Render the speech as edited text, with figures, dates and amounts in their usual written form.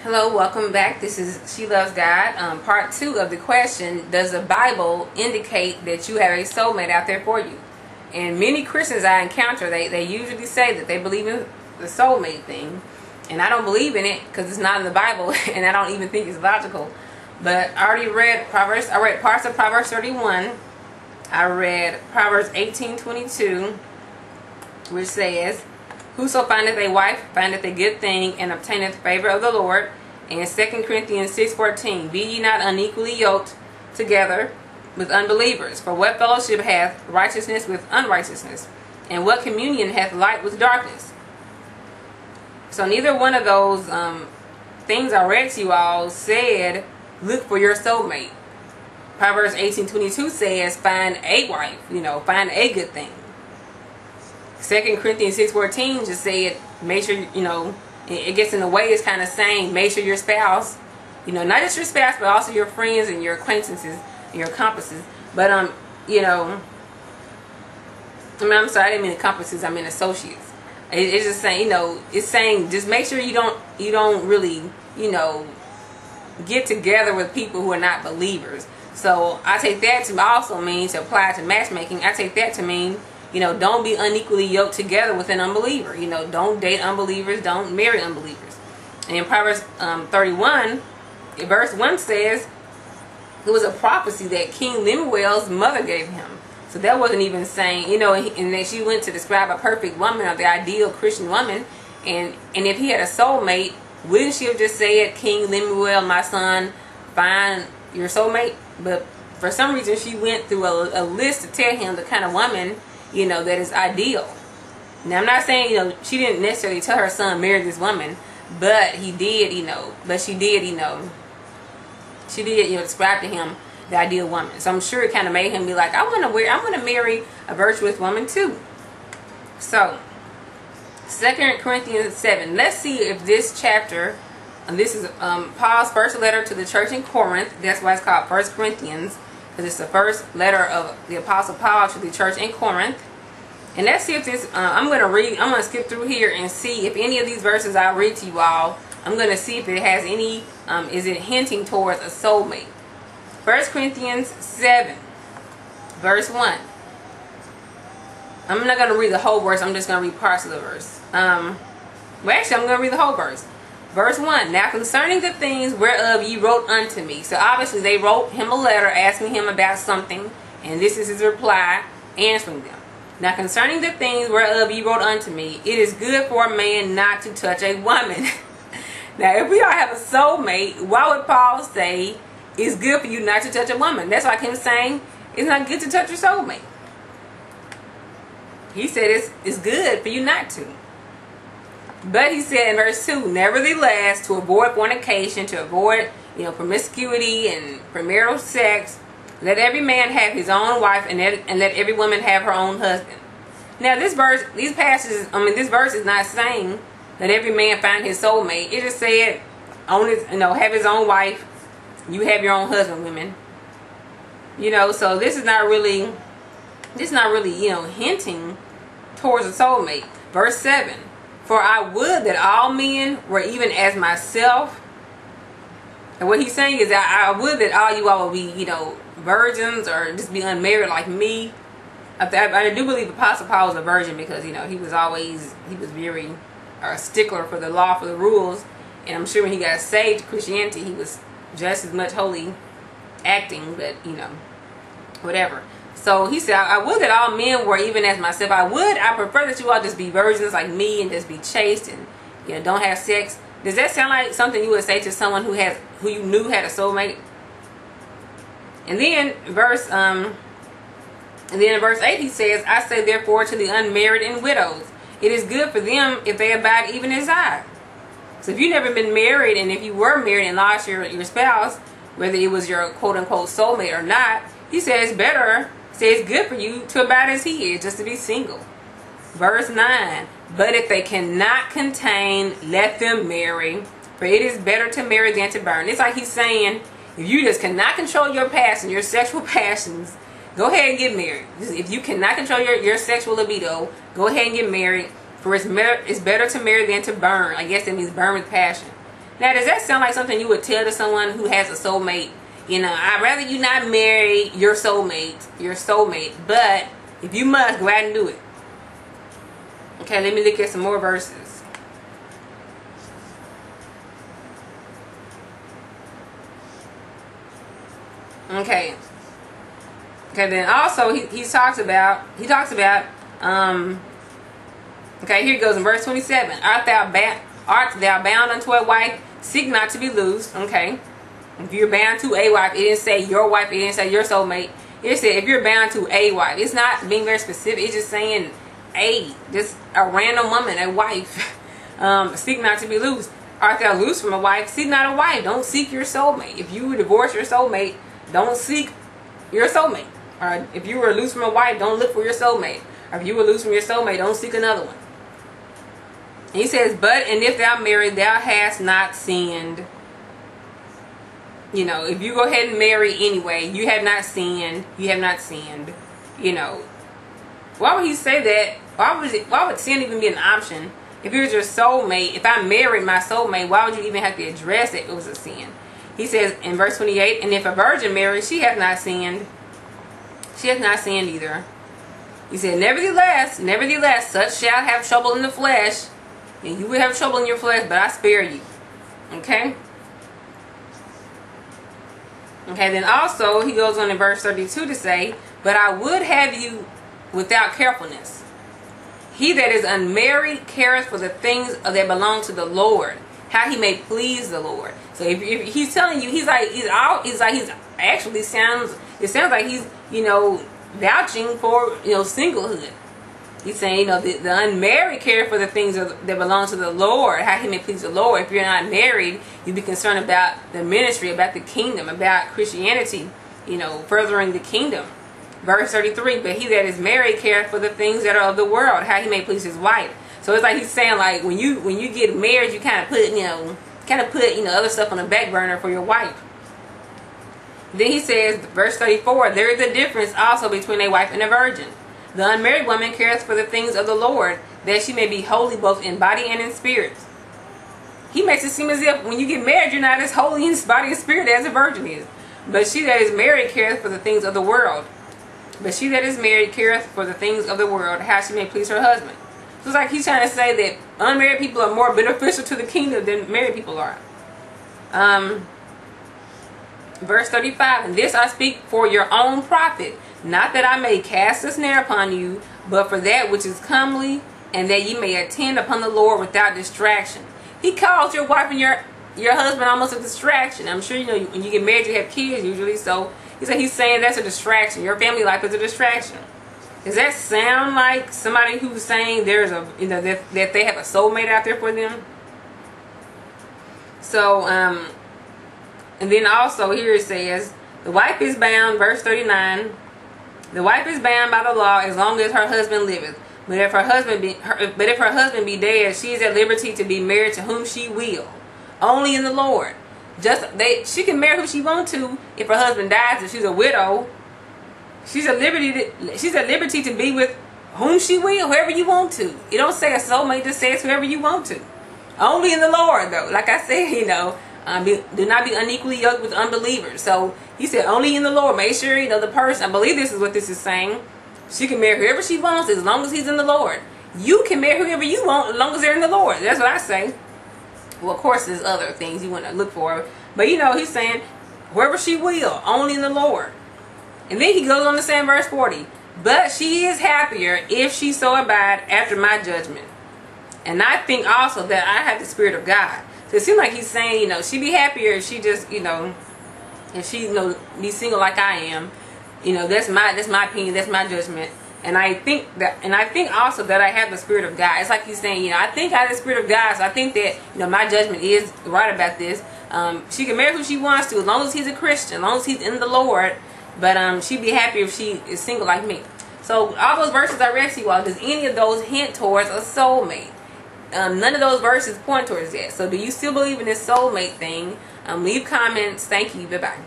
Hello, welcome back. This is She Loves God. Part 2 of the question, does the Bible indicate that you have a soulmate out there for you? And many Christians I encounter, they usually say that they believe in the soulmate thing. And I don't believe in it because it's not in the Bible and I don't even think it's logical. But I already read Proverbs. I read parts of Proverbs 31. I read Proverbs 18:22, which says, "Whoso findeth a wife findeth a good thing, and obtaineth favor of the Lord." And 2 Corinthians 6:14, "Be ye not unequally yoked together with unbelievers. For what fellowship hath righteousness with unrighteousness? And what communion hath light with darkness?" So neither one of those things I read to you all said, look for your soulmate. Proverbs 18:22 says, find a wife, find a good thing. 2 Corinthians 6:14 just said, make sure, it gets in the way. It's kind of saying, make sure your spouse, not just your spouse, but also your friends and your acquaintances and your accomplices. But, I'm sorry, I didn't mean accomplices, I mean associates. It's just saying, it's saying just make sure you don't really, get together with people who are not believers. So I take that to also mean, to apply to matchmaking, I take that to mean, don't be unequally yoked together with an unbeliever. Don't date unbelievers. Don't marry unbelievers. And in Proverbs 31, verse 1 says, it was a prophecy that King Lemuel's mother gave him. So that wasn't even saying, and then she went to describe a perfect woman, or the ideal Christian woman. And if he had a soulmate, wouldn't she have just said, King Lemuel, my son, find your soulmate? But for some reason, she went through a list to tell him the kind of woman that is ideal. Now, I'm not saying, she didn't necessarily tell her son, marry this woman, but he did, she did, describe to him the ideal woman. So I'm sure it kind of made him be like, I want to marry a virtuous woman too. So, 2 Corinthians 7. Let's see if this chapter, and this is Paul's first letter to the church in Corinth. That's why it's called 1 Corinthians. Because it's the first letter of the Apostle Paul to the church in Corinth. And let's see if this, I'm going to skip through here and see if any of these verses I read to you all, I'm going to see if it has any, is it hinting towards a soulmate. 1 Corinthians 7, verse 1. I'm not going to read the whole verse, I'm just going to read parts of the verse. Well, actually, I'm going to read the whole verse. Verse 1, "Now concerning the things whereof ye wrote unto me." So obviously they wrote him a letter asking him about something. And this is his reply answering them. "Now concerning the things whereof ye wrote unto me, it is good for a man not to touch a woman." Now if we all have a soulmate, why would Paul say it's good for you not to touch a woman? That's like him saying it's not good to touch your soulmate. He said it's good for you not to. But he said in verse 2, "Nevertheless, to avoid fornication, to avoid, promiscuity and premarital sex, let every man have his own wife, and let every woman have her own husband." Now this verse, this verse is not saying that every man find his soulmate. It just said, have his own wife, you have your own husband, women. So this is not really, hinting towards a soulmate. Verse 7. "For I would that all men were even as myself." And what he's saying is that I would that all you all would be, virgins, or just be unmarried like me. I do believe Apostle Paul was a virgin because, he was very a stickler for the law, for the rules. And I'm sure when he got saved to Christianity, he was just as much holy acting, but, whatever. So he said, I would that all men were even as myself. I prefer that you all just be virgins like me and just be chaste and, don't have sex. Does that sound like something you would say to someone who you knew had a soulmate? And then in verse 8 he says, "I say therefore to the unmarried and widows, it is good for them if they abide even as I." So if you've never been married, and if you were married and lost your spouse, whether it was your quote unquote soulmate or not, he says it's good for you to abide as he is, just to be single. Verse 9, "But if they cannot contain, let them marry, for it is better to marry than to burn." It's like he's saying, if you just cannot control your passion, your sexual passions, go ahead and get married. If you cannot control your sexual libido, go ahead and get married, for it's better to marry than to burn. I guess that means burn with passion. Now, does that sound like something you would tell to someone who has a soulmate? You know, I'd rather you not marry your soulmate, but if you must, go out and do it. Okay, let me look at some more verses. Okay. Okay, then also he talks about okay, here it goes in verse 27. Art thou bound unto a wife? Seek not to be loosed. Okay. If you're bound to a wife, it didn't say your wife, it didn't say your soulmate. It said if you're bound to a wife. It's not being very specific, it's just saying just a random woman, a wife. Seek not to be loosed. Art thou loose from a wife? Seek not a wife. Don't seek your soulmate. If you divorce your soulmate, don't seek your soulmate. Or if you were loose from a wife, don't look for your soulmate. Or if you were loose from your soulmate, don't seek another one. And he says, but and if thou marry, thou hast not sinned. You know, if you go ahead and marry anyway, you have not sinned. You have not sinned. You know, why would he say that? Why would sin even be an option? If it was your soulmate, if I married my soulmate, why would you even have to address it? It was a sin. He says in verse 28, and if a virgin marries, she hath not sinned. She hath not sinned either. He said, nevertheless, such shall have trouble in the flesh. And you will have trouble in your flesh, but I spare you. Okay? Okay, then also he goes on in verse 32 to say, but I would have you without carefulness. He that is unmarried careth for the things that belong to the Lord, how he may please the Lord. So if he's telling you, it sounds like he's, you know, vouching for, you know, singlehood. He's saying, you know, the unmarried care for the things that belong to the Lord, how he may please the Lord. If you're not married, you be concerned about the ministry, about the kingdom, about Christianity, you know, furthering the kingdom. Verse 33, but he that is married careth for the things that are of the world, how he may please his wife. So it's like he's saying, like, when you get married, you kind of put other stuff on the back burner for your wife. Then he says, verse 34, there is a difference also between a wife and a virgin. The unmarried woman careth for the things of the Lord, that she may be holy both in body and in spirit. He makes it seem as if when you get married, you're not as holy in body and spirit as a virgin is. But she that is married careth for the things of the world. How she may please her husband. So it's like he's trying to say that unmarried people are more beneficial to the kingdom than married people are. Verse 35, and this I speak for your own profit, not that I may cast a snare upon you, but for that which is comely, and that ye may attend upon the Lord without distraction. He calls your wife and your husband almost a distraction. I'm sure you know when you get married you have kids usually, so he's saying that's a distraction. Your family life is a distraction. Does that sound like somebody who's saying there's a that they have a soulmate out there for them? So and then also here it says the wife is bound, verse 39. The wife is bound by the law as long as her husband liveth. But if her husband be dead, she is at liberty to be married to whom she will, only in the Lord. She can marry who she wants to if her husband dies. If she's a widow, she's at liberty to be with whom she will, whoever you want to. You don't say a soulmate, just says whoever you want to. Only in the Lord, though. Like I said, do not be unequally yoked with unbelievers. So he said only in the Lord. Make sure the person, I believe this is what this is saying, she can marry whoever she wants as long as he's in the Lord. You can marry whoever you want as long as they're in the Lord. That's what I say. Well, of course there's other things you want to look for, but he's saying whoever she will, only in the Lord. And then he goes on to say in verse 40, but she is happier if she so abide after my judgment. And I think also that I have the Spirit of God. So it seems like he's saying, she'd be happier if she just, if she, be single like I am. That's my opinion, that's my judgment. And I think also that I have the Spirit of God. It's like he's saying, I think I have the Spirit of God, so I think that, my judgment is right about this. She can marry who she wants to, as long as he's a Christian, as long as he's in the Lord. But she'd be happier if she is single like me. So all those verses I read to you all, does any of those hint towards a soulmate? None of those verses point towards that. So do you still believe in this soulmate thing? Leave comments. Thank you. Bye-bye.